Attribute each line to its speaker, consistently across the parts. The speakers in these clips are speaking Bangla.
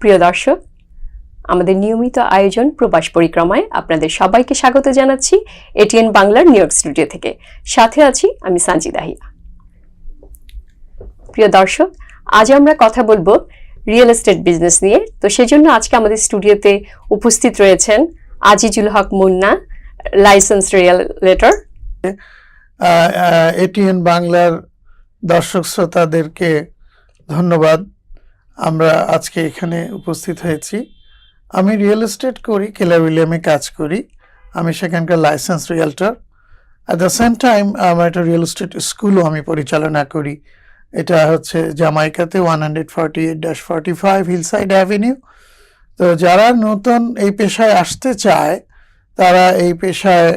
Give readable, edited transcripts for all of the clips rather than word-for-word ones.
Speaker 1: প্রিয় দর্শক, আমাদের নিয়মিত আয়োজন প্রবাস পরিক্রমায় আপনাদের সবাইকে স্বাগত জানাচ্ছি এটিএন বাংলার নিউ ইয়র্ক স্টুডিও থেকে। সাথে আছি আমি সানজিদা হিয়া। প্রিয় দর্শক, আজ আমরা কথা বলবো রিয়েল এস্টেট বিজনেস নিয়ে। তো সেজন্য আজকে আমাদের স্টুডিওতে উপস্থিত রয়েছেন আজিজুল হক মুন্না, লাইসেন্স রিয়েলটর।
Speaker 2: এটিএন বাংলার দর্শক শ্রোতাদেরকে ধন্যবাদ। আমরা আজকে এখানে উপস্থিত হয়েছি। আমি রিয়েল এস্টেট করি, কেলার উইলিয়ামে কাজ করি। আমি সেখানকার licence realtor. At the same time আমার একটা রিয়েল এস্টেট স্কুলও আমি পরিচালনা করি। এটা হচ্ছে জামাইকাতে 148-45 হিলসাইড অ্যাভিনিউ। তো যারা নতুন এই পেশায় আসতে চায় তারা এই পেশায়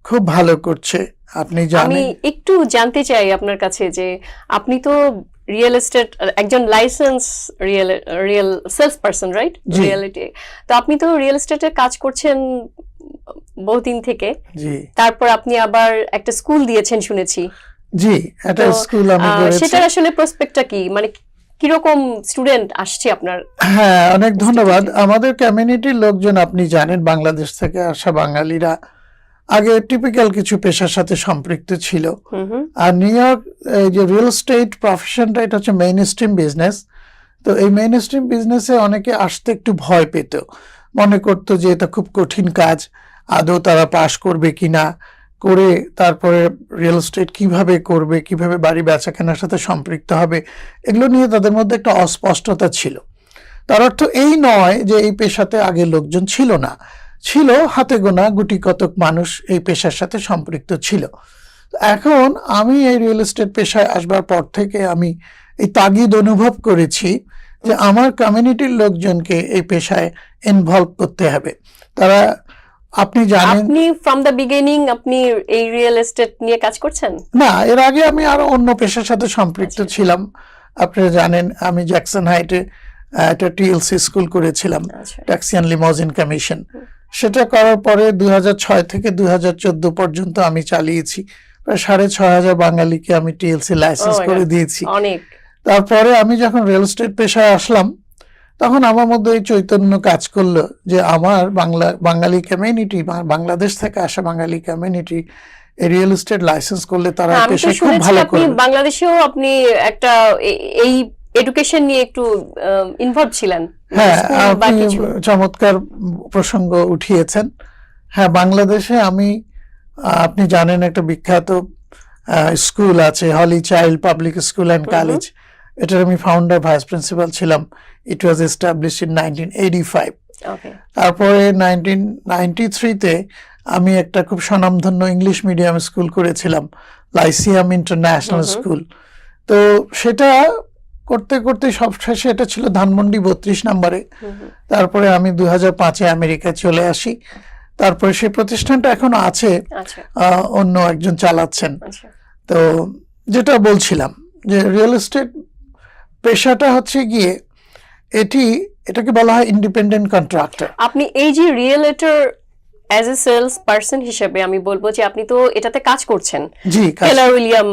Speaker 2: খুব ভালো করছে। আপনি জানেন,
Speaker 1: আমি একটু জানতে চাই আপনার কাছে যে আপনি তো রিয়েল এস্টেট একজন license real sales person, right? Reality. তো আপনি তো রিয়েল এস্টেটে কাজ করছেন বহুদিন থেকে।
Speaker 2: জি।
Speaker 1: তারপর আপনি আবার একটা স্কুল দিয়েছেন শুনেছি।
Speaker 2: জি, একটা স্কুল আমি করেছি।
Speaker 1: সেটার আসলে প্রসপেক্টটা কি, মানে কিরকম স্টুডেন্ট আসছে আপনার?
Speaker 2: হ্যাঁ, অনেক ধন্যবাদ। আমাদের কমিউনিটির লোকজন, আপনি জানেন, বাংলাদেশ থেকে আসা বাঙালিরা আগে টিপিক্যাল কিছু পেশার সাথে সম্পৃক্ত ছিল। আর নিউ ইয়র্ক এই যে রিয়েল এস্টেট প্রফেশনটা, এটা হচ্ছে মেইন স্ট্রিম বিজনেস। তো এই মেইন স্ট্রিম বিজনেসে অনেকে আসতে একটু ভয় পেত, মনে করতো যে এটা খুব কঠিন কাজ, আদৌ তারা পাশ করবে কিনা, করে তারপরে রিয়েল এস্টেট কিভাবে করবে, কিভাবে বাড়ি বেচা কেনার সাথে সম্পৃক্ত হবে, এগুলো নিয়ে তাদের মধ্যে একটা অস্পষ্টতা ছিল। তার অর্থ এই নয় যে এই পেশাতে আগে লোকজন ছিল না, ছিল হাতে গোনা গুটি কতক মানুষ এই পেশার সাথে সম্পৃক্ত ছিল। এখন আমি এই রিয়েল এস্টেট পেশায় আসবার পর থেকে আমি এই তাগিদ অনুভব করেছি যে আমার কমিউনিটির লোকজনকে এই পেশায় ইনভলভ করতে হবে। তারা, আপনি জানেন,
Speaker 1: আপনি ফ্রম দ্য বিগিনিং আপনি এই রিয়েল এস্টেট নিয়ে কাজ করছেন?
Speaker 2: না, এর আগে আমি আরো অন্য পেশার সাথে সম্পৃক্ত ছিলাম। আপনারা জানেন, আমি জ্যাকসন হাইটে একটা টিএলসি স্কুল করেছিলাম, ট্যাক্সি অ্যান্ড লিমোজিন কমিশন। সেটা করার পরে 2006 থেকে 2014 পর্যন্ত আমি চালিয়েছি। প্রায় 6,500 বাঙালিকে আমি টিএলসি লাইসেন্স করে দিয়েছি। তারপরে আমি যখন রিয়েল এস্টেট পেশায় আসলাম তখন আমার মধ্যে এই চৈতন্য কাজ করলো যে আমার বাঙালি কমিউনিটি, বাংলাদেশ থেকে আসা বাঙালি কমিউনিটি রিয়েল এস্টেট লাইসেন্স করলে তারা পেশায় খুব ভালো করবে।
Speaker 1: বাংলাদেশেও আপনি একটা এই এডুকেশন নিয়ে একটু ইনভলভ ছিলেন।
Speaker 2: হ্যাঁ, আপনি চমৎকার প্রসঙ্গ উঠিয়েছেন। হ্যাঁ, বাংলাদেশে আমি, আপনি জানেন, একটা বিখ্যাত স্কুল আছে, Holy Child Public School and College. এটার আমি ফাউন্ডার ভাইস প্রিন্সিপাল ছিলাম। It was established in 1985। তারপরে 1993-তে আমি একটা খুব স্বনামধন্য ইংলিশ মিডিয়াম স্কুল করেছিলাম, লাইসিয়াম ইন্টারন্যাশনাল স্কুল। তো সেটা করতে করতে সবশেষে এটা ছিল ধানমন্ডি 32 নম্বরে। তারপরে আমি 2005-এ আমেরিকায় চলে আসি। তারপরে সেই প্রতিষ্ঠানটা এখন আছে, অন্য একজন চালাচ্ছেন। তো যেটা বলছিলাম যে রিয়েল এস্টেট পেশাটা হচ্ছে গিয়ে এটাকে বলা হয় ইন্ডিপেন্ডেন্ট কন্ট্রাক্টর।
Speaker 1: আপনি এই যে realtor as a sales person হিসেবে আমি বলবো যে আপনি তো এটাতে কাজ করছেন।
Speaker 2: জি,
Speaker 1: কেলার উইলিয়াম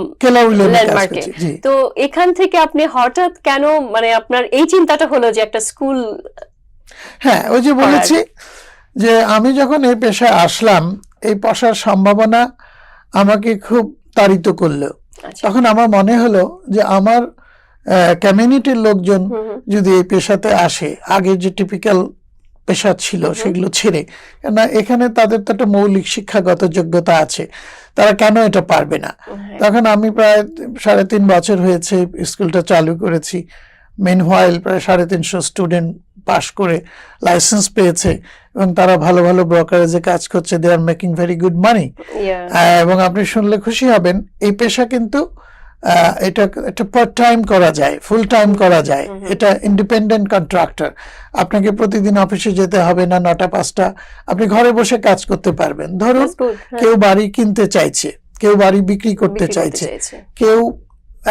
Speaker 1: ল্যান্ডমার্কে। তো এখান থেকে আপনি হঠাৎ কেন, মানে আপনার এই চিন্তাটা হলো যে একটা স্কুল?
Speaker 2: হ্যাঁ, ওই যে বলেছি যে আমি যখন এই পেশায় আসলাম, এই পেশার সম্ভাবনা আমাকে খুব তাড়িত করলো। তখন আমার মনে হলো যে আমার কমিউনিটির লোকজন যদি এই পেশাতে আসে, আগে যে টিপিক্যাল পেশা ছিল সেগুলো ছেড়ে, না এখানে তাদের তো একটা মৌলিক শিক্ষাগত যোগ্যতা আছে, তারা কেন এটা পারবে না? তখন আমি প্রায় 3.5 বছর হয়েছে স্কুলটা চালু করেছি। মেনহোয়াইল প্রায় 350 স্টুডেন্ট পাশ করে লাইসেন্স পেয়েছে এবং তারা ভালো ভালো ব্রোকারেজে কাজ করছে। They are making very good money. এবং আপনি শুনলে খুশি হবেন, এই পেশা কিন্তু এটা একটা পার্ট টাইম করা যায়, ফুল টাইম করা যায়। এটা ইন্ডিপেন্ডেন্ট কন্ট্রাক্টর। আপনাকে প্রতিদিন অফিসে যেতে হবে না 9টা-5টা, আপনি ঘরে বসে কাজ করতে পারবেন। ধরুন কেউ বাড়ি কিনতে চাইছে, কেউ বাড়ি বিক্রি করতে চাইছে, কেউ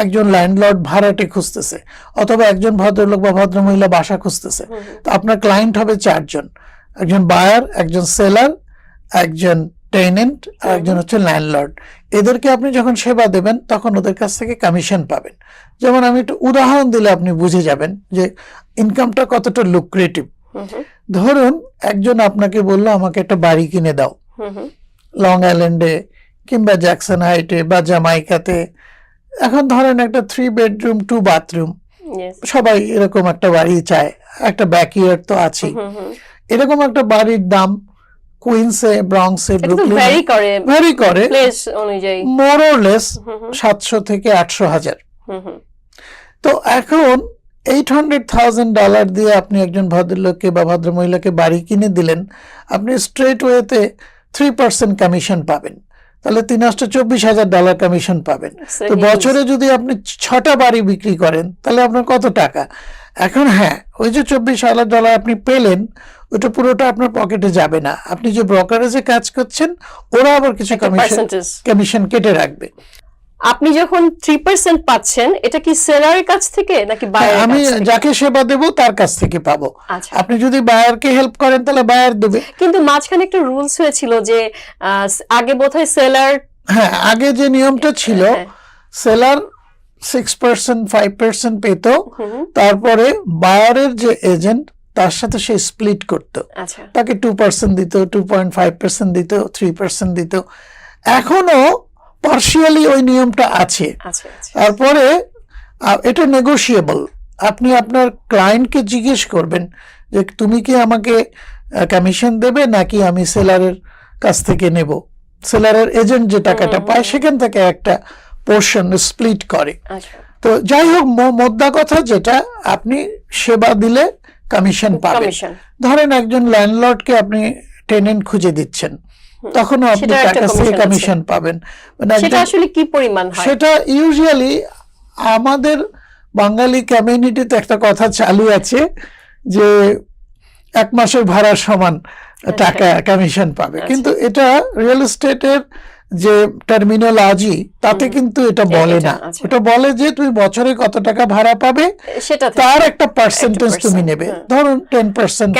Speaker 2: একজন ল্যান্ডলর্ড ভাড়াটে খুঁজতেছে, অথবা একজন ভদ্রলোক বা ভদ্রমহিলা বাসা খুঁজতেছে। তো আপনার ক্লায়েন্ট হবে 4 জন, একজন বায়ার, একজন সেলার, একজন টেনেন্ট আর একজন হচ্ছে ল্যান্ডলর্ড। এদেরকে আপনি যখন সেবা দেবেন তখন ওদের কাছ থেকে কমিশন পাবেন। যেমন আমি একটু উদাহরণ দিলে আপনি বুঝে যাবেন যে ইনকামটা কতটা লুক্রেটিভ। ধরুন একজন আপনাকে বললো আমাকে একটা বাড়ি কিনে দাও লং আইল্যান্ডে কিংবা জ্যাকসন হাইটে বা জামাইকাতে। এখন ধরেন একটা 3 বেডরুম 2 বাথরুম, সবাই এরকম একটা বাড়ি চায়, একটা ব্যাকইয়ার্ড তো আছে। এরকম একটা বাড়ির দাম কুইন্সে, ব্রঙ্কসে, ব্রুকলিনে ভ্যারি করে মোর অর লেস 700 থেকে 800 হাজার। তো এখন $800,000 দিয়ে আপনি একজন ভদ্রলোককে বা ভদ্রমহিলাকে বাড়ি কিনে দিলেন, আপনি স্ট্রেট ওয়েতে 3% কমিশন পাবেন, তাহলে $324,000 কমিশন পাবেন। তো বছরে যদি আপনি 6টা বাড়ি বিক্রি করেন তাহলে আপনার কত টাকা? এখন হ্যাঁ, ওই যে $24,000 আপনি পেলেন ওটা পুরোটা আপনার পকেটে যাবে না, আপনি যে ব্রোকারেজে কাজ করছেন ওরা আবার কিছু কমিশন কেটে রাখবে।
Speaker 1: আপনি যখন 3% পাচ্ছেন এটা কি সেলারের কাছ থেকে নাকি বায়ারের?
Speaker 2: আমি যাকে সেবা দেব তার কাছ থেকে পাবো। আপনি যদি বায়ারকে হেল্প করেন তাহলে বায়ার দেবে।
Speaker 1: কিন্তু মাঝখানে একটা রুলস হয়েছিল যে আগে বোধহয় সেলার,
Speaker 2: হ্যাঁ আগে যে নিয়মটা ছিল সেলার 6% 5% পেত, তারপরে বায়ারের যে এজেন্ট তার সাথে সে স্প্লিট করতো, তাকে 2% দিত, 2.5% দিত, 3% দিত। এখনো পার্শিয়ালি ওই নিয়মটা আছে। তারপরে এটা নেগোশিয়েবল। আপনি আপনার ক্লায়েন্টকে জিজ্ঞেস করবেন যে তুমি কি আমাকে কমিশন দেবে নাকি আমি সেলারের কাছ থেকে নেব। সেলারের এজেন্ট যে টাকাটা পায় সেখান থেকে একটা পোর্শন স্প্লিট করে। তো যাই হোক, মোদ্দা কথা যেটা, আপনি সেবা দিলে কমিশন পাবেন। ধরেন একজন ল্যান্ডলর্ডকে আপনি টেনেন্ট খুঁজে দিচ্ছেন, তখনও আপনি তার কাছ থেকে কমিশন পাবেন।
Speaker 1: সেটা আসলে কি পরিমাণ হয়?
Speaker 2: সেটা ইউজুয়ালি আমাদের বাঙালি কমিউনিটিতে একটা কথা চালু আছে যে 1 মাসের ভাড়ার সমান টাকা কমিশন পাবে, কিন্তু এটা রিয়েল এস্টেটের যে টার্মিনোলজি তাতে কিন্তু এটা বলে না। ওটা বলে যে তুমি বছরে কত টাকা ভাড়া পাবে তার একটা পার্সেন্টেজ তুমি নেবে, ধরুন 10%।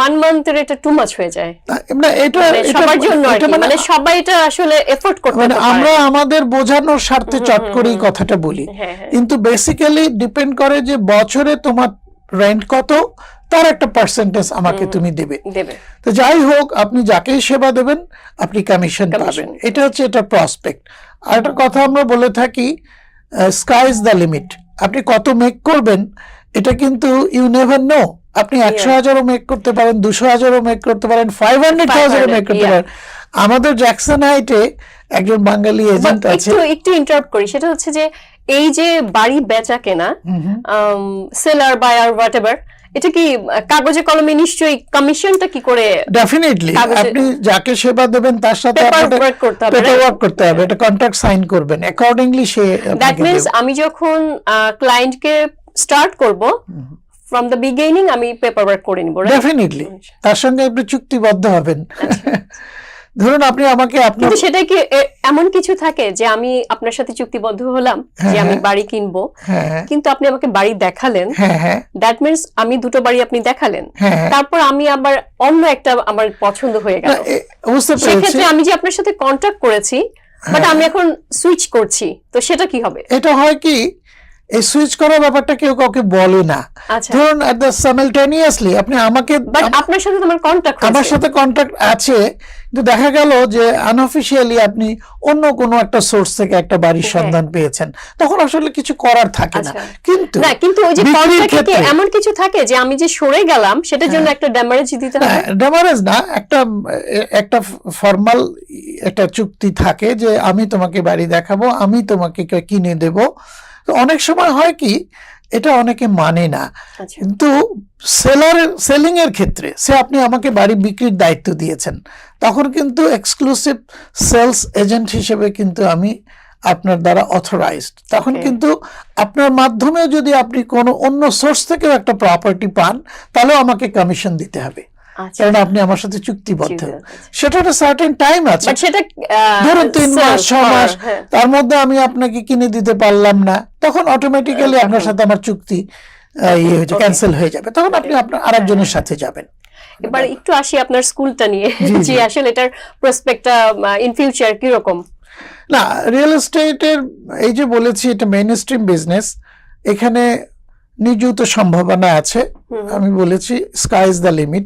Speaker 1: 1 মান্থের এটা টু মাচ হয়ে যায়
Speaker 2: না, এটা
Speaker 1: সবার জন্য মানে সবাই এটা আসলে এফোর্ড করতে পারে।
Speaker 2: আমরা আমাদের বোঝানোর স্বার্থে চট করেই কথাটা বলি, কিন্তু বেসিক্যালি ডিপেন্ড করে যে বছরে তোমার রেন্ট কত, তার একটা পার্সেন্টেজ আমাকে তুমি দেবে। তো যাই হোক, আপনি যাকেই সেবা দেবেন আপনি কমিশন পাবেন। এটা হচ্ছে এটা প্রসপেক্ট। আর একটা কথা আমরা বলে থাকি, স্কাই ইজ দ্য লিমিট। আপনি কত মেক করবেন এটা কিন্তু ইউ নেভার নো। আপনি 100,000ও মেক করতে পারেন, 200,000ও মেক করতে পারেন, 500,000ও মেক করতে পারেন। আমাদের জ্যাকসন হাইটে একজন বাঙালি এজেন্ট আছে।
Speaker 1: একটু ইন্টারাপ্ট করি, সেটা হচ্ছে যে এই যে বাড়ি বেচা কেনা, সেলার বায়ার হোয়াটএভার, এটা কি কাগজে কলমে নিশ্চয়ই কমিশনটা কি করে?
Speaker 2: ডেফিনেটলি আপনি যাকে সেবা দেবেন তার সাথে
Speaker 1: পেপারওয়ার্ক
Speaker 2: করতে হবে, এটা কন্ট্রাক্ট সাইন করবেন, অ্যাকর্ডিংলি সে।
Speaker 1: দ্যাট মিন্স আমি যখন ক্লায়েন্টকে স্টার্ট করব ফ্রম দ্য বিগিনিং আমি পেপারওয়ার্ক করে নিব।
Speaker 2: ডেফিনেটলি তার সঙ্গে আপনি চুক্তিবদ্ধ হবেন। ধরুন আপনি আমাকে আপনার,
Speaker 1: সেটা কি এমন কিছু থাকে যে আমি আপনার সাথে চুক্তিবদ্ধ হলাম যে আমি বাড়ি কিনবো, কিন্তু আপনি আমাকে বাড়ি দেখালেন, দ্যাট মিন্স আমি দুটো বাড়ি আপনি দেখালেন, তারপর আমি আবার অন্য একটা আমার পছন্দ হয়ে গেল, সেক্ষেত্রে আমি যে আপনার সাথে কন্ট্যাক্ট করেছি বাট আমি এখন সুইচ করছি, তো সেটা কি হবে?
Speaker 2: এটা হয় কি, এই সুইচ করার ব্যাপারটা কেউ কাউকে বলে না। ধরুন সাইমালটেনিয়াসলি আপনি আমাকে,
Speaker 1: আপনার সাথে আমার
Speaker 2: কন্ট্যাক্ট আছে, কিন্তু দেখা গেল যে আনঅফিশিয়ালি আপনি অন্য কোনো একটা সোর্স থেকে একটা বাড়ির সন্ধান পেয়েছেন, তখন আসলে কিছু করার থাকে না।
Speaker 1: কিন্তু ওই যে কন্ট্রাক্টে এমন কিছু থাকে যে আমি যে সরে গেলাম সেটার জন্য একটা ড্যামারেজ দিতে হবে।
Speaker 2: ড্যামারেজ না, একটা ফর্মাল একটা চুক্তি থাকে যে আমি তোমাকে বাড়ি দেখাবো, আমি তোমাকে কিনে দেব। তো অনেক সময় হয় কি, এটা অনেকে মানে না, কিন্তু সেলিং এর ক্ষেত্রে আপনি আমাকে বাড়ি বিক্রির দায়িত্ব দিয়েছেন, তখন কিন্তু এক্সক্লুসিভ সেলস এজেন্ট হিসেবে কিন্তু আমি আপনার দ্বারা অথরাইজড। তখন কিন্তু আপনার মাধ্যমে যদি আপনি কোনো অন্য সোর্স থেকেও একটা প্রপার্টি পান তাহলেও আমাকে কমিশন দিতে হবে, কারণ আপনি আমার সাথে চুক্তিবদ্ধ। সেটা একটা সার্টেন টাইম আছে, ধরুন 3 মাস 6 মাস, তার মধ্যে আমি আপনাকে কিনে দিতে পারলাম না, তখন অটোমেটিক্যালি আপনার সাথে আমার চুক্তি ক্যান্সেল হয়ে যাবে, তখন আপনি আপনার আরেকজনের সাথে যাবেন।
Speaker 1: এবার একটু আসি আপনার স্কুলটা নিয়ে, যে আসলে এটার প্রসপেক্টটা ইন ফিউচার কি রকম?
Speaker 2: না, রিয়েল এস্টেটের এই যে বলেছি এটা মেইন স্ট্রিম বিজনেস, এখানে নিযুত সম্ভাবনা আছে। আমি বলেছি স্কাই ইজ দ্য লিমিট।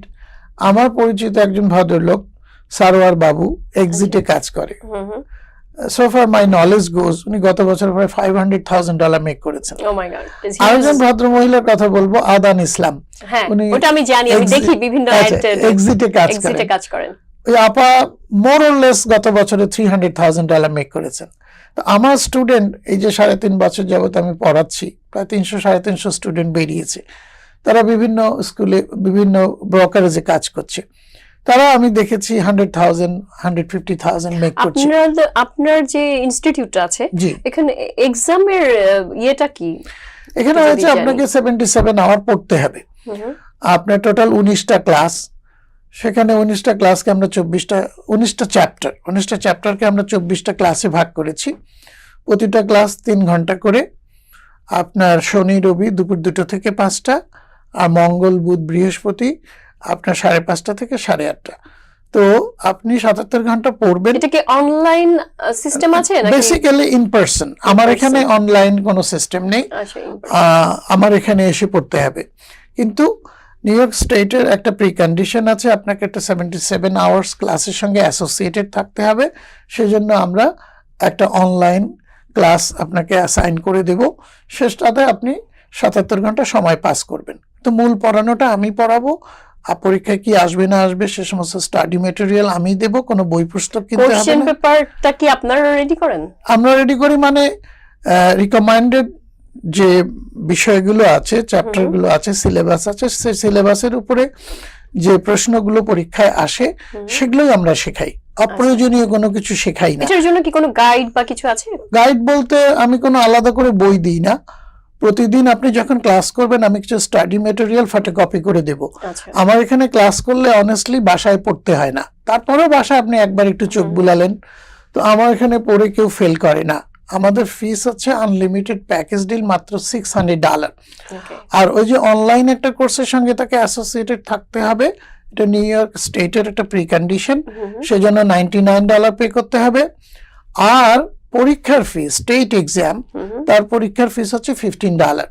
Speaker 2: আমার পরিচিত একজন ভদ্রলোক সারোয়ার বাবু এক্সিটে কাজ করে। So far my knowledge goes, উনি গত বছর প্রায় $500,000 মেক করেছেন।
Speaker 1: Oh my God.
Speaker 2: আরেকজন ভদ্র মহিলার কথা বলবো, আদান ইসলাম।
Speaker 1: হ্যাঁ, ওটা আমি জানি, আমি দেখি বিভিন্ন
Speaker 2: এক্সিটে কাজ করেন। ওই আপা মোর অর লেস গত বছরে $300,000 মেক করেছেন। তো আমার স্টুডেন্ট, এই যে 3.5 বছর যাবত আমি পড়াচ্ছি, প্রায় 300-350 স্টুডেন্ট বেরিয়েছে। তারা বিভিন্ন স্কুলে বিভিন্ন ব্রোকারেজে কাজ করছে। তারা আমি দেখেছি 100,000-150,000 মেক করছে।
Speaker 1: আপনার যে ইনস্টিটিউটটা আছে এখানে এক্সামের ইয়েটা কি?
Speaker 2: এখানে হচ্ছে আপনাকে 77 আওয়ার পড়তে হবে। আপনার টোটাল 19টা ক্লাস, সেখানে 19টা ক্লাসকে আমরা 19টা চ্যাপ্টারকে আমরা 24টা ক্লাসে ভাগ করেছি। প্রতিটা ক্লাস 3 ঘন্টা করে। আপনার শনি রবি দুপুর 2টা থেকে 5টা, আর মঙ্গল বুধ বৃহস্পতি আপনার 5:30 থেকে 8:30। তো আপনি 77 ঘন্টা পড়বেন।
Speaker 1: এটা কি অনলাইন সিস্টেম আছে নাকি
Speaker 2: বেসিক্যালি ইন পারসন? আমার এখানে অনলাইন কোনো সিস্টেম নেই, আমার এখানে এসে পড়তে হবে। কিন্তু নিউ ইয়র্ক স্টেটের একটা প্রি কন্ডিশন আছে, আপনাকে একটা 77 আওয়ার্স ক্লাসের সঙ্গে অ্যাসোসিয়েটেড থাকতে হবে। সেজন্য আমরা একটা অনলাইন ক্লাস আপনাকে অ্যাসাইন করে দেব। শেষটাতে আপনি 77 ঘন্টা সময় পাস করবেন। তো মূল পড়ানোটা আমি পড়াবো, আর পরীক্ষায় কি আসবে না আসবে সে সমস্ত স্টাডি ম্যাটেরিয়াল আমি দেব, কোনো বই পুস্তক কিনতে হবে না।
Speaker 1: কোশ্চেন পেপারটা কি আপনারা রেডি করেন?
Speaker 2: আমরা রেডি করি, মানে রিকমেন্ডেড যে বিষয়গুলো আছে, চ্যাপ্টারগুলো আছে, সিলেবাস আছে, সেই সিলেবাসের উপরে যে প্রশ্নগুলো পরীক্ষায় আসে সেগুলোই আমরা শেখাই। অপ্রয়োজনীয় কোনো কিছু শেখাই না।
Speaker 1: এটার জন্য কি কোনো গাইড বা কিছু আছে?
Speaker 2: গাইড বলতে আমি কোনো আলাদা করে বই দিই না। প্রতিদিন আপনি যখন ক্লাস করবেন আমি কিছু স্টাডি ম্যাটেরিয়াল ফটোকপি করে দেব। আমার এখানে ক্লাস করলে অনেস্টলি বাসায় পড়তে হয় না, তারপরেও বাসায় আপনি একবার একটু চোখ বুলালেন। তো আমার এখানে পড়ে কেউ ফেল করে না। আমাদের ফিস হচ্ছে আনলিমিটেড প্যাকেজ ডিল, মাত্র $600। আর ওই যে অনলাইন একটা কোর্সের সঙ্গে তাকে অ্যাসোসিয়েটেড থাকতে হবে, এটা নিউ ইয়র্ক স্টেটের একটা প্রি কন্ডিশন, সেজন্য $99 পে করতে হবে। আর পরীক্ষার ফিস, স্টেট এক্সাম, তার পরীক্ষার ফিস হচ্ছে $15।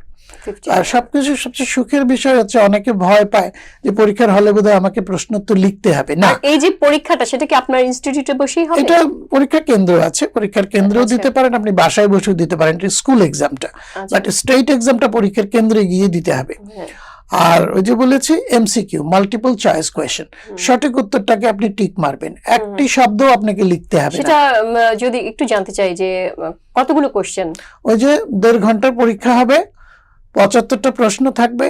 Speaker 2: আর সবকিছু সবচেয়ে সুখের বিষয় হচ্ছে অনেকে ভয় পায় যে পরীক্ষার হলে বোধহয় আমাকে প্রশ্নোত্তর লিখতে হবে। না,
Speaker 1: এই যে পরীক্ষাটা সেটা কি আপনার ইনস্টিটিউটে বসেই হবে?
Speaker 2: এটা পরীক্ষা কেন্দ্র আছে, পরীক্ষার কেন্দ্রেও দিতে পারেন, আপনি বাসায় বসেও দিতে পারেন। এটা স্কুল এক্সামটা, বাট স্টেট এক্সামটা পরীক্ষার কেন্দ্রে গিয়ে দিতে হবে। আর ওই যে বলেছি এমসিকিউ, মাল্টিপল চয়েস কোয়েশ্চেন, সঠিক উত্তরটাকে আপনি টিক মারবেন, একটি শব্দ আপনাকে লিখতে হবে না।
Speaker 1: সেটা যদি একটু জানতে চাই যে কতগুলো কোশ্চেন?
Speaker 2: ওই যে 1.5 ঘন্টার পরীক্ষা হবে, 75টা প্রশ্ন থাকবে,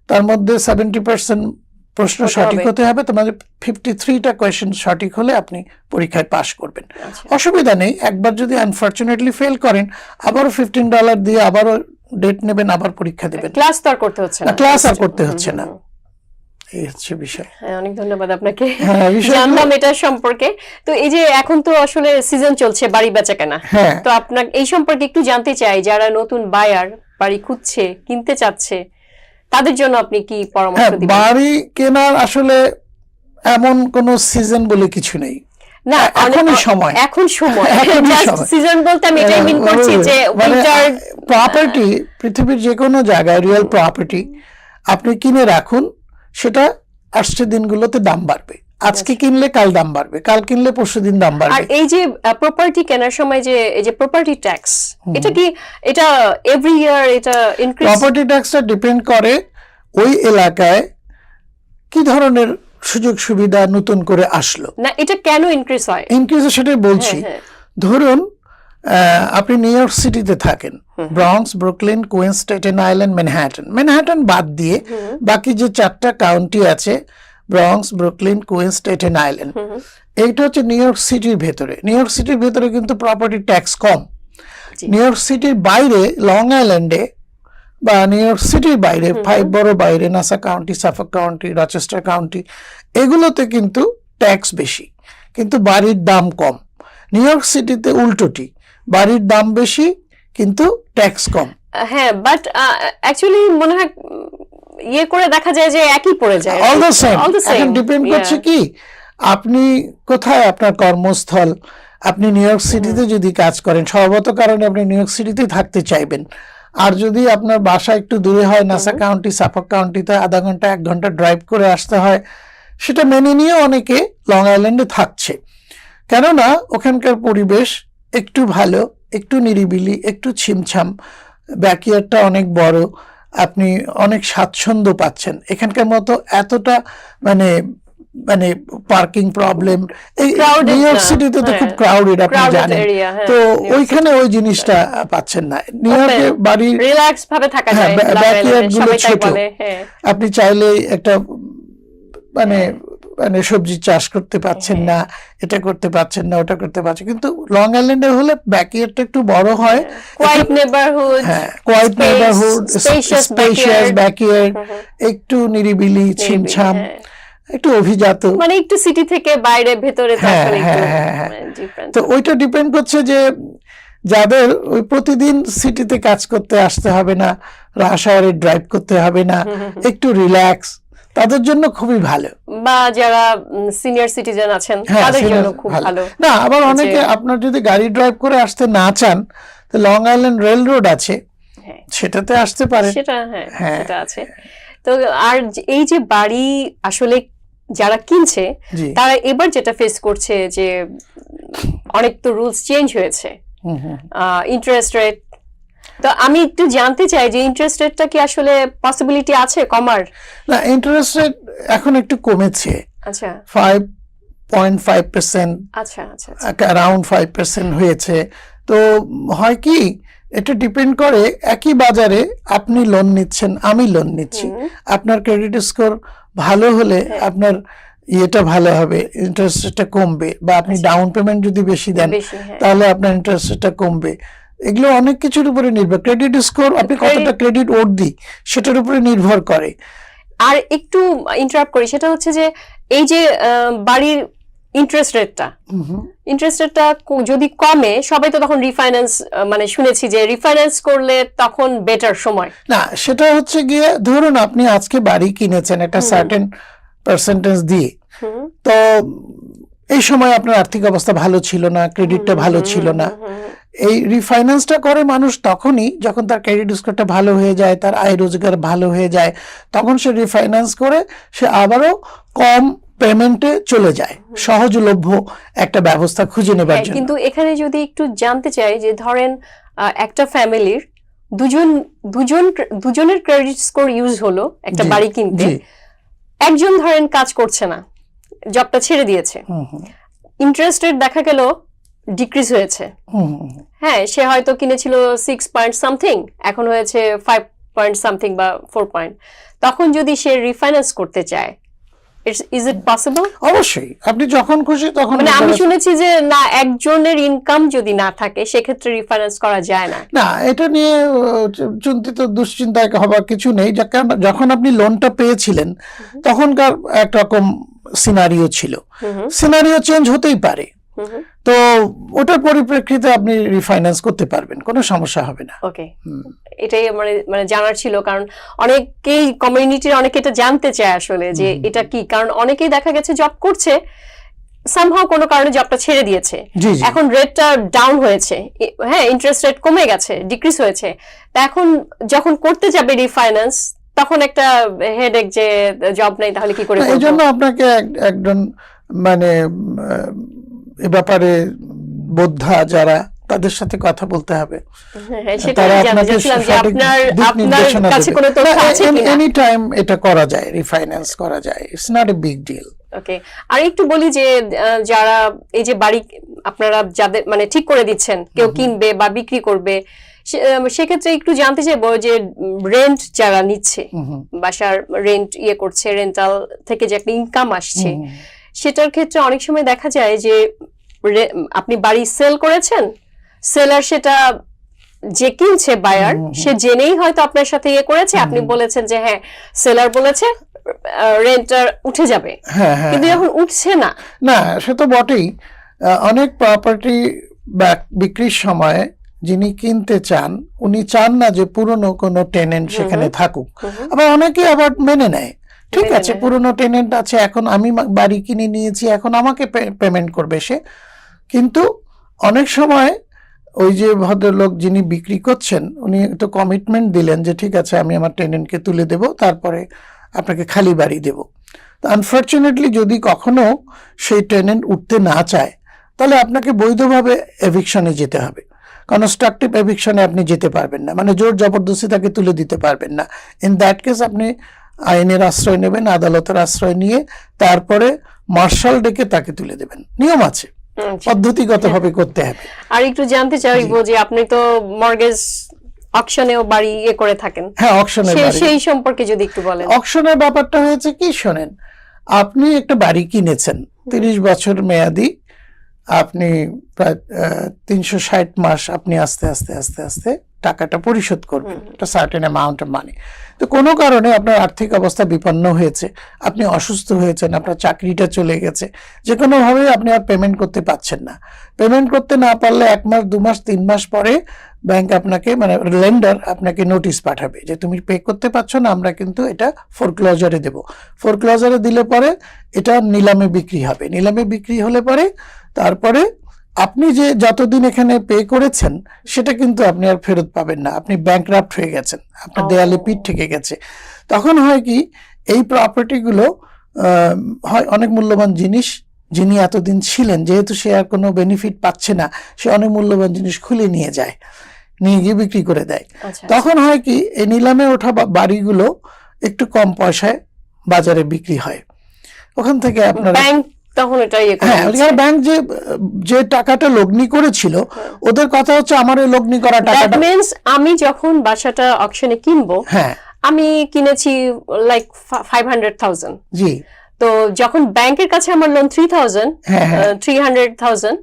Speaker 2: তার মধ্যে 70% প্রশ্ন সঠিক হতে হবে। তোমাদের 53টা কোয়েশ্চেন সঠিক হলে আপনি পরীক্ষায় পাশ করবেন। অসুবিধা নেই, একবার যদি আনফরচুনেটলি ফেল করেন আবারও $15 দিয়ে আবারও ডেট নেবেন, আবার পরীক্ষা দেবেন।
Speaker 1: ক্লাস তো আর করতে হচ্ছে না?
Speaker 2: ক্লাস আর করতে হচ্ছে না, এই হচ্ছে বিষয়।
Speaker 1: হ্যাঁ, অনেক ধন্যবাদ আপনাকে, জানলাম এটা সম্পর্কে। তো এই যে এখন তো আসলে সিজন চলছে বাড়ি বেচা কেনা, তো আপনার এই সম্পর্কে একটু জানতে চাই, যারা নতুন বায়ার বাড়ি খুঁজছে, কিনতে চাচ্ছে, তাদের জন্য আপনি কি পরামর্শ দিবেন?
Speaker 2: বাড়ি কেনার আসলে এমন কোন সিজন বলে কিছু নেই।
Speaker 1: না, এখন সময় জাস্ট সিজন বলতে আমি এটাই মিন করছি যে উইন্টার
Speaker 2: প্রপার্টি, পৃথিবীর যে কোনো জায়গায় রিয়েল প্রপার্টি আপনি কিনে রাখুন, সেটা আসছে দিনগুলোতে দাম বাড়বে। আজকে কিনলে কাল দাম বাড়বে, কাল কিনলে পরশুদিন দাম বাড়বে।
Speaker 1: আর এই যে প্রপার্টি কেনার সময় যে এই যে প্রপার্টি ট্যাক্স, এটা কি এটা এভরি ইয়ার এটা ইনক্রিজ?
Speaker 2: প্রপার্টি ট্যাক্সটা ডিপেন্ড করে ওই এলাকায় কি ধরনের সুযোগ সুবিধা নতুন করে আসলো।
Speaker 1: না, এটা কেন ইনক্রিজ হয়?
Speaker 2: ইনক্রিজ সেটাই বলছি। ধরুন আপনি নিউ ইয়র্ক সিটিতে থাকেন, Bronx, Brooklyn, Queens, Staten Island, Manhattan বাদ দিয়ে বাকি যে 4টা কাউন্টি আছে, Bronx, Brooklyn, Queens, Staten Island, এইটা হচ্ছে নিউ ইয়র্ক সিটির ভেতরে। নিউ ইয়র্ক সিটির ভেতরে কিন্তু প্রপার্টি ট্যাক্স কম। নিউ ইয়র্ক সিটির বাইরে, লং আইল্যান্ডে বা নিউ ইয়র্ক সিটির বাইরে, 5 বড় বাইরে, NASA county, সাফক county, Rochester county, এগুলোতে কিন্তু ট্যাক্স বেশি, কিন্তু বাড়ির দাম কম। নিউ ইয়র্ক সিটিতে উল্টোটি, বাড়ির দাম বেশি কিন্তু ট্যাক্স কম।
Speaker 1: হ্যাঁ, বাট অ্যাকচুয়ালি মনে হয় ইয়ে করে দেখা যায় যে একই পড়ে যায়,
Speaker 2: all the same.
Speaker 1: All the
Speaker 2: এখন
Speaker 1: same,
Speaker 2: ডিপেন্ড
Speaker 1: yeah.
Speaker 2: করছে কি আপনি কোথায় আপনার কর্মস্থল। আপনি নিউ ইয়র্ক সিটিতে যদি কাজ করেন স্বভাবত কারণে আপনি নিউ ইয়র্ক সিটিতেই থাকতে চাইবেন। আর যদি আপনার বাসা একটু দূরে হয়, নাসা কাউন্টি, সাফক কাউন্টিতে আধা ঘন্টা 1 ঘন্টা ড্রাইভ করে আসতে হয়, সেটা মেনে নিয়ে অনেকে লং আইল্যান্ডে থাকছে। কেননা ওখানকার পরিবেশ একটু ভালো, একটু নিরিবিলি, একটু ছিমছাম, ব্যাকইয়ার্ডটা অনেক বড়, আপনি অনেক স্বাচ্ছন্দ্য পাচ্ছেন। এখানকার মতো এতটা মানে মানে পার্কিং প্রবলেম এই
Speaker 1: Crowded
Speaker 2: নিউ ইয়র্ক
Speaker 1: না,
Speaker 2: সিটিতে তো
Speaker 1: হ্যাঁ।
Speaker 2: খুব ক্রাউডেড, আপনি
Speaker 1: Crowded
Speaker 2: জানেন।
Speaker 1: area, হ্যাঁ,
Speaker 2: তো
Speaker 1: New York
Speaker 2: ওইখানে ওই জিনিসটা পাচ্ছেন না। নিউ ইয়র্কে বাড়ি
Speaker 1: রিল্যাক্স ভাবে থাকা
Speaker 2: হ্যাঁ,
Speaker 1: যায়, Long
Speaker 2: ব্যাকইয়ার্ড
Speaker 1: Island-এ,
Speaker 2: গুলো
Speaker 1: সবাই তাই
Speaker 2: ছোট।
Speaker 1: বলে, হ্যাঁ।
Speaker 2: আপনি চাইলে একটা মানে মানে সবজি চাষ করতে পাচ্ছেন না, এটা করতে পাচ্ছেন না, ওটা করতে পারছেন। কিন্তু লং আইল্যান্ডে হলে ব্যাকইয়ার্ডটা একটু বড় হয়,
Speaker 1: কোয়াইট নেবারহুড,
Speaker 2: হ্যাঁ, কোয়াইট নেবারহুড, স্পেশিয়াস ব্যাকইয়ার্ড, একটু নিরিবিলি, ছিমছাম, একটু অভিজাত,
Speaker 1: মানে একটু সিটি থেকে বাইরে ভেতরে তো
Speaker 2: হ্যাঁ,
Speaker 1: আসলে একটু
Speaker 2: হ্যাঁ, হ্যাঁ।
Speaker 1: ডিফারেন্ট।
Speaker 2: তো ওইটা ডিপেন্ড করছে যে যাদের ওই প্রতিদিন সিটিতে কাজ করতে আসতে হবে না, রাশ আওয়ারে ড্রাইভ করতে হবে না, একটু রিল্যাক্স, তাদের জন্য খুবই ভালো।
Speaker 1: বা যারা সিনিয়র সিটিজেন আছেন
Speaker 2: হ্যাঁ,
Speaker 1: তাদের জন্য
Speaker 2: senior
Speaker 1: খুব
Speaker 2: ভালো।
Speaker 1: ভালো।
Speaker 2: না, আবার অনেকে আপনার যদি গাড়ি ড্রাইভ করে আসতে না চান, তো লং আইল্যান্ড রেল রোড আছে,
Speaker 1: হ্যাঁ।
Speaker 2: সেটাতে আসতে পারে।
Speaker 1: সেটা হ্যাঁ,
Speaker 2: হ্যাঁ।
Speaker 1: সেটা আছে। তো আর এই যে বাড়ি আসলে যারা কিনছে
Speaker 2: জি।
Speaker 1: তারা এবার যেটা ফেস করছে যে অনেক তো রুলস চেঞ্জ হয়েছে, ইন্টারেস্ট রেট। তো আমি একটু জানতে চাই যে ইন্টারেস্ট রেটটা কি আসলে পসিবিলিটি আছে কমার?
Speaker 2: না, ইন্টারেস্ট রেট এখন একটু কমেছে,
Speaker 1: আচ্ছা
Speaker 2: 5.5%,
Speaker 1: আচ্ছা আচ্ছা
Speaker 2: অ্যারাউন্ড 5% হয়েছে। তো হয় কি, এটা ডিপেন্ড করে একই বাজারে আপনি লোন নিচ্ছেন, আমি লোন নিচ্ছি, আপনার ক্রেডিট স্কোর ভালো হলে আপনার ইয়েটা ভালো হবে, ইন্টারেস্ট রেটটা কমবে, বা আপনি ডাউন পেমেন্ট যদি বেশি দেন
Speaker 1: বেশি, হ্যাঁ।
Speaker 2: তাহলে আপনার ইন্টারেস্ট রেটটা কমবে। এগুলো অনেক কিছুর উপরে নির্ভর, ক্রেডিট স্কোর, আপনি কতটা ক্রেডিট ওর্দি সেটার উপরে নির্ভর করে।
Speaker 1: আর একটু ইন্টারাপ্ট করি, সেটা হচ্ছে যে এই যে বাড়ির ইন্টারেস্ট রেটটা যদি কমে, সবাই তো তখন রিফাইন্যান্স, মানে শুনেছি যে রিফাইন্যান্স করলে তখন বেটার সময়।
Speaker 2: না, সেটা হচ্ছে গিয়ে ধরুন আপনি আজকে বাড়ি কিনেছেন একটা সার্টেন পার্সেন্টেজ দিয়ে, তো এই সময় আপনার আর্থিক অবস্থা ভালো ছিল না, ক্রেডিটটা ভালো ছিল না। এই রিফাইন্যান্সটা করে মানুষ তখনই যখন তার ক্রেডিট স্কোরটা ভালো হয়ে যায়, তার আয় রোজগার ভালো হয়ে যায়, তখন সে রিফাইন্যান্স করে সে আবারও কম পেমেন্টে চলে যায়, সহজলভ্য একটা ব্যবস্থা খুঁজে নেবার জন্য।
Speaker 1: কিন্তু এখানে যদি একটু জানতে চাই যে ধরেন একটা ফ্যামিলির দুজনের ক্রেডিট স্কোর ইউজ হলো একটা বাড়ি কিনতে, একজন ধরেন কাজ করছে না, জবটা ছেড়ে দিয়েছে, ইন্টারেস্ট রেট দেখা গেল ডিক্রিজ হয়েছে, হ্যাঁ, সে হয়তো কিনেছিল 6 পয়েন্ট সামথিং, এখন হয়েছে 5 পয়েন্ট সামথিং বা 4 পয়েন্ট, তখন যদি সে রিফাইন্যান্স করতে চায়, ইজ ইট পসিবল?
Speaker 2: অবশ্যই, আপনি যখন খুশি তখন।
Speaker 1: মানে আমি শুনেছি যে না, একজনের ইনকাম যদি না থাকে সেক্ষেত্রে রিফাইন্যান্স করা যায় না।
Speaker 2: না, এটা নিয়ে চিন্তিত দুশ্চিন্তায় হবার কিছু নেই। যখন আপনি লোনটা পেয়েছিলেন তখনকার একরকম সিনারিও ছিল, সিনারিও চেঞ্জ হতেই পারে, তো ওটার পরিপ্রেক্ষিতে আপনি রিফাইন্যান্স করতে পারবেন, কোনো সমস্যা হবে না।
Speaker 1: ওকে, এটাই মানে জানার ছিল, কারণ অনেকেই কমিউনিটির অনেকে এটা জানতে চায় আসলে যে এটা কি, কারণ অনেকেই দেখা গেছে জব করছে, সামহাও কোনো কারণে জবটা ছেড়ে দিয়েছে, এখন রেটটা ডাউন হয়েছে, হ্যাঁ, ইন্টারেস্ট রেট কমে গেছে, ডিক্রিজ হয়েছে, তা এখন যখন করতে যাবে রিফাইন্যান্স তখন একটা হেডেক যে জব নেই, তাহলে কি করে?
Speaker 2: এই জন্য আপনাকে একজন মানে এ ব্যাপারে বোদ্ধা যারা, তাদের সাথে কথা বলতে হবে, তারা আপনাকে এনি টাইম এটা করা যায়, রিফাইন্যান্স করা যায়, it's not a big deal.
Speaker 1: Okay, আর একটু বলি যে যারা এই যে বাড়ি আপনারা যাদের মানে ঠিক করে দিচ্ছেন, কেউ কিনবে বা বিক্রি করবে, সেক্ষেত্রে একটু জানতে চাইবো যে রেন্ট যারা নিচ্ছে, বাসার রেন্ট করছে, রেন্টাল থেকে যে একটা ইনকাম আসছে, সেটার ক্ষেত্রে অনেক সময় দেখা যায় যে আপনি বাড়ি সেল করেছেন, সেলার সেটা যে কিনছে বায়ার, সে জেনেই হয়তো আপনার সাথে করেছে, আপনি বলেছেন যে হ্যাঁ সেলার বলেছে রেন্টটা উঠে যাবে, কিন্তু এখন উঠছে না।
Speaker 2: না, সে তো বটেই। অনেক প্রপার্টি বিক্রির সময় যিনি কিনতে চান উনি চান না যে পুরনো কোনো টেনেন্ট সেখানে থাকুক। আবার অনেকে আবার মেনে নেয়, ঠিক আছে পুরনো টেনেন্ট আছে, এখন আমি বাড়ি কিনে নিয়েছি, এখন আমাকে পেমেন্ট করবে সে। কিন্তু অনেক সময় ওই যে ভদ্রলোক যিনি বিক্রি করছেন উনি একটু কমিটমেন্ট দিলেন যে ঠিক আছে আমি আমার টেনেন্টকে তুলে দেব, তারপরে আপনাকে খালি বাড়ি দেব। তো আনফর্চুনেটলি যদি কখনো সেই টেনেন্ট উঠতে না চায় তাহলে আপনাকে বৈধভাবে এভিকশনে যেতে হবে। কনস্ট্রাকটিভ এভিকশনে আপনি যেতে পারবেন না, মানে জোর জবরদস্তি তাকে তুলে দিতে পারবেন না। ইন দ্যাট কেস আপনি আইনের আশ্রয় নেবেন, আদালতের আশ্রয় নিয়ে তারপরে মার্শাল ডেকে তাকে তুলে দেবেন। নিয়ম আছে, পদ্ধতিগতভাবে করতে হবে।
Speaker 1: আর একটু জানতে চাইবো যে আপনি তো মর্গেজ অকশনেও বাড়ি করে থাকেন,
Speaker 2: হ্যাঁ অকশনের বাড়ি,
Speaker 1: সেই সম্পর্কে যদি একটু বলেন।
Speaker 2: অকশনের ব্যাপারটা হয়েছে কি শোনেন, আপনি একটা বাড়ি কিনেছেন 30 বছর মেয়াদি, আপনি প্রায় 360 মাস আপনি আস্তে আস্তে আস্তে আস্তে টাকাটা পরিশোধ করবেন, একটা সার্টেন অ্যামাউন্ট অফ মানি। তো কোনো কারণে আপনার আর্থিক অবস্থা বিপন্ন হয়েছে, আপনি অসুস্থ হয়েছেন, আপনার চাকরিটা চলে গেছে, যে কোনোভাবে আপনি আর পেমেন্ট করতে পারছেন না। পেমেন্ট করতে না পারলে 1 মাস 2 মাস 3 মাস পরে ব্যাংক আপনাকে, মানে লেন্ডার আপনাকে নোটিশ পাঠাবে যে তুমি পে করতে পারছো না, আমরা কিন্তু এটা ফোরক্লোজারে দেব। ফোরক্লোজারে দিলে পরে এটা নিলামে বিক্রি হবে, নিলামে বিক্রি হলে পরে তারপরে আপনি যে যতদিন এখানে পে করেছেন সেটা কিন্তু আপনি আর ফেরত পাবেন না, আপনি ব্যাংকরাপ্ট হয়ে গেছেন, আপনার দেয়ালে পিঠ থেকে গেছে। তখন হয় কি, এই প্রপার্টিগুলো হয় অনেক মূল্যবান জিনিস, যিনি এতদিন ছিলেন যেহেতু সে আর কোনো বেনিফিট পাচ্ছে না, সে অনেক মূল্যবান জিনিস খুলে নিয়ে যায়, নিয়ে গিয়ে বিক্রি করে দেয়। তখন হয় কি, এই নিলামে ওঠা বাড়িগুলো একটু কম পয়সায় বাজারে বিক্রি হয়। ওখান থেকে আপনার
Speaker 1: তখন এটা
Speaker 2: ব্যাংক যে টাকাটা লগ্নি করেছিল, ওদের কথা হচ্ছে আমার এই লগ্নি করা টাকাটা,
Speaker 1: মিন্স আমি যখন বাসাটা অকশনে কিনবো,
Speaker 2: হ্যাঁ
Speaker 1: আমি কিনেছি লাইক 500,000,
Speaker 2: জি,
Speaker 1: তো যখন ব্যাংকের কাছে আমার লোন 300,000,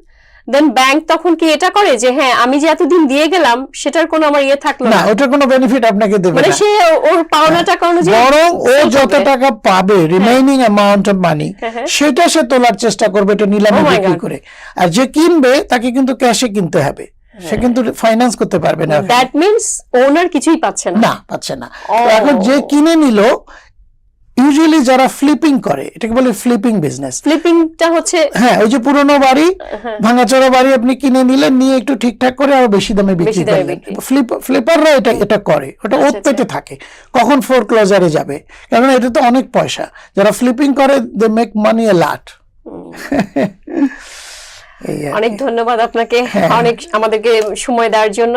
Speaker 1: দেন ব্যাংক তখন কি এটা করে যে হ্যাঁ আমি যে এতদিন দিয়ে গেলাম সেটার কোনো আমার থাকলো
Speaker 2: না, ওটার কোনো বেনিফিট আপনাকে দেবে না,
Speaker 1: মানে সে ওর পাওনা টাকা অনুযায়ী,
Speaker 2: বরং ও যত টাকা পাবে রিমেইনিং অ্যামাউন্ট অফ মানি সেটা সে তোলার চেষ্টা করবে এটা নিলামে বিক্রি করে। আর যে কিনবে তাকে কিন্তু ক্যাশে কিনতে হবে, সে কিন্তু ফাইন্যান্স করতে পারবে না।
Speaker 1: দ্যাট মিন্স ওনার কিছুই পাচ্ছে না,
Speaker 2: না পাচ্ছে না। এখন যে কিনে নিল, ইউজুয়ালি যারা ফ্লিপিং করে, এটাকে বলে ফ্লিপিং বিজনেস।
Speaker 1: ফ্লিপিংটা হচ্ছে
Speaker 2: হ্যাঁ ওই যে পুরনো বাড়ি, ভাঙাচোরা বাড়ি আপনি কিনে নিলেন, নিয়ে একটু ঠিকঠাক করে আরো বেশি দামে বিক্রি করলেন। ফ্লিপাররা এটা করে, ওটা ওত পেতে থাকে কখন ফোরক্লোজারে যাবে, কারণ এটা তো অনেক পয়সা। যারা ফ্লিপিং করে দে মেক মানি এ লট।
Speaker 1: অনেক ধন্যবাদ আপনাকে অনেক আমাদেরকে সময় দেওয়ার জন্য।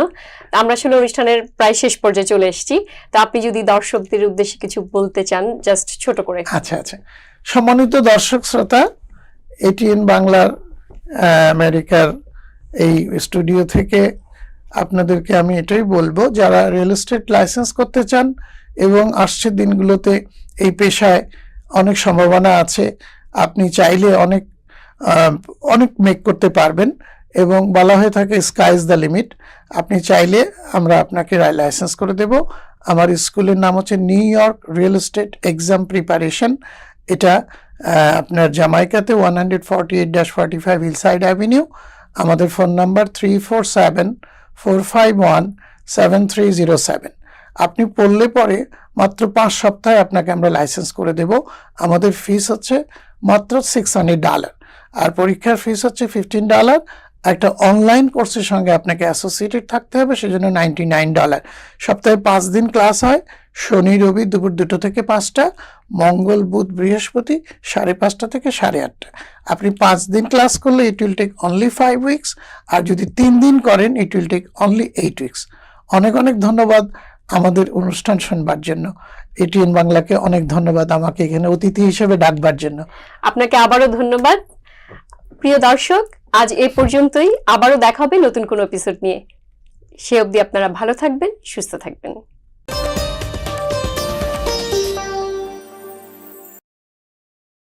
Speaker 1: আমরা আসলে অনুষ্ঠানের প্রায় শেষ পর্যায়ে চলে এসেছি, তো আপনি যদি দর্শকদের উদ্দেশ্যে কিছু বলতে চান জাস্ট ছোট করে।
Speaker 2: আচ্ছা আচ্ছা, সম্মানিত দর্শক শ্রোতা, এটিএন বাংলার আমেরিকার এই স্টুডিও থেকে আপনাদেরকে আমি এটাই বলবো, যারা রিয়েল এস্টেট লাইসেন্স করতে চান এবং আসছে দিনগুলোতে এই পেশায় অনেক সম্ভাবনা আছে, আপনি চাইলে অনেক মেক করতে পারবেন, এবং বলা হয়ে থাকে স্কাই ইজ দ্য লিমিট। আপনি চাইলে আমরা আপনাকে লাইসেন্স করে দেব। আমার স্কুলের নাম হচ্ছে new York real estate exam preparation. এটা আপনার জামাইকাতে 148-45 হিলসাইড অ্যাভিনিউ। আমাদের ফোন নাম্বার 347-451-7307। আপনি পড়লে পরে মাত্র 5 সপ্তাহে আপনাকে আমরা লাইসেন্স করে দেব। আমাদের ফিস হচ্ছে মাত্র $600, আর পরীক্ষার ফিস হচ্ছে $15। একটা অনলাইন কোর্সের সঙ্গে আপনাকে অ্যাসোসিয়েটেড থাকতে হবে, সেজন্য $99। সপ্তাহে 5 দিন ক্লাস হয়, শনি রবি দুপুর 2টা থেকে 5টা, মঙ্গল বুধ বৃহস্পতি 5:30 থেকে 8:30। আপনি 5 দিন ক্লাস করলে it will take only 5 weeks, আর যদি 3 দিন করেন it will take only 8 weeks. অনেক অনেক ধন্যবাদ আমাদের অনুষ্ঠান শুনবার জন্য। এটিএন বাংলাকে অনেক ধন্যবাদ আমাকে এখানে অতিথি হিসেবে ডাকবার জন্য।
Speaker 1: আপনাকে আবারও ধন্যবাদ। প্রিয় দর্শক, আজ এ পর্যন্তই, আবারও দেখা হবে নতুন কোনো এপিসোড নিয়ে। সে অবধি আপনারা ভালো থাকবেন, সুস্থ থাকবেন।